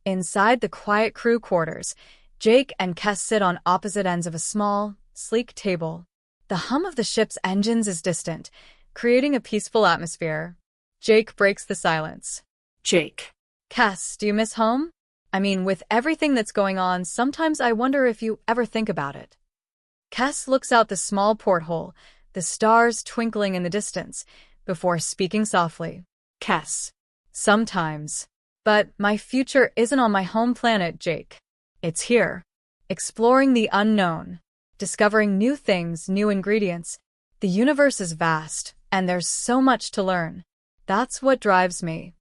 Inside the quiet crew quarters, Jake and Kess sit on opposite ends of a small, sleek table. The hum of the ship's engines is distant, creating a peaceful atmosphere. Jake breaks the silence. Jake. Kess, do you miss home? I mean, with everything that's going on, sometimes I wonder if you ever think about it. Kess looks out the small porthole, the stars twinkling in the distance, before speaking softly. Kess. Sometimes. But my future isn't on my home planet, Jake. It's here. Exploring the unknown. Discovering new things, new ingredients. The universe is vast, and there's so much to learn. That's what drives me.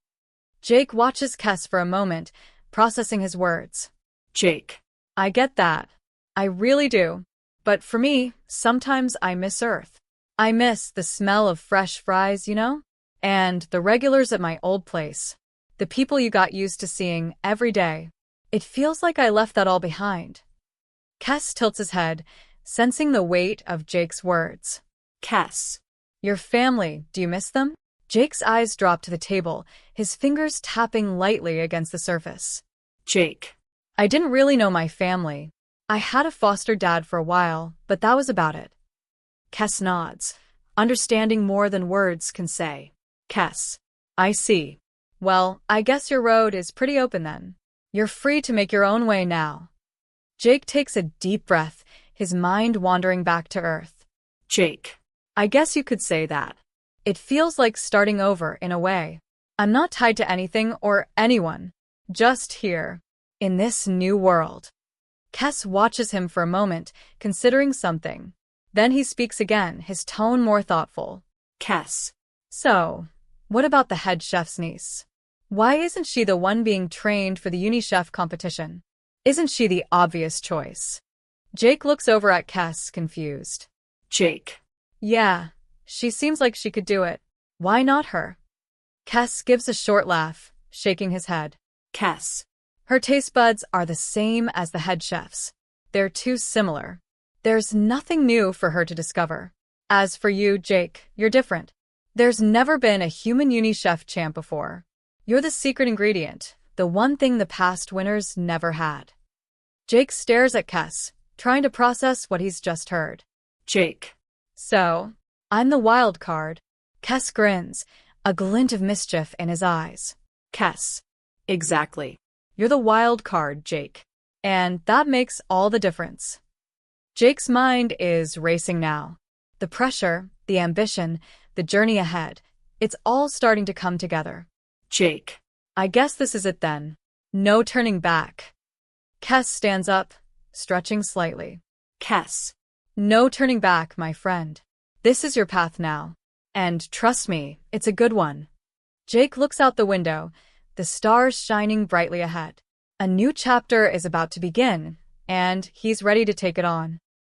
Jake watches Kess for a moment, processing his words. Jake. I get that. I really do. But for me, sometimes I miss Earth. I miss the smell of fresh fries, and the regulars at my old place. The people you got used to seeing every day. It feels like I left that all behind. Kess tilts his head, sensing the weight of Jake's words. Kess. Your family, do you miss them? Jake's eyes drop to the table, his fingers tapping lightly against the surface. Jake. I didn't really know my family. I had a foster dad for a while, but that was about it. Kess nods, understanding more than words can say. Kess. I see. Well, I guess your road is pretty open then. You're free to make your own way now. Jake takes a deep breath, his mind wandering back to Earth. Jake. I guess you could say that. It feels like starting over in a way. I'm not tied to anything or anyone. Just here. In this new world. Kess watches him for a moment, considering something. Then he speaks again, his tone more thoughtful. Kess. So, what about the head chef's niece? Why isn't she the one being trained for the Uni-Chef competition? Isn't she the obvious choice? Jake looks over at Kess, confused. Jake. Yeah, she seems like she could do it. Why not her? Kess gives a short laugh, shaking his head. Kess. Her taste buds are the same as the head chef's. They're too similar. There's nothing new for her to discover. As for you, Jake, you're different. There's never been a human Uni-Chef champ before. You're the secret ingredient, the one thing the past winners never had. Jake stares at Kess, trying to process what he's just heard. Jake. So, I'm the wild card. Kess grins, a glint of mischief in his eyes. Kess. Exactly. You're the wild card, Jake. And that makes all the difference. Jake's mind is racing now. The pressure, the ambition, the journey ahead, it's all starting to come together. Jake. I guess this is it then. No turning back. Kess stands up, stretching slightly. Kess. No turning back, my friend. This is your path now. And trust me, it's a good one. Jake looks out the window, the stars shining brightly ahead. A new chapter is about to begin, and he's ready to take it on.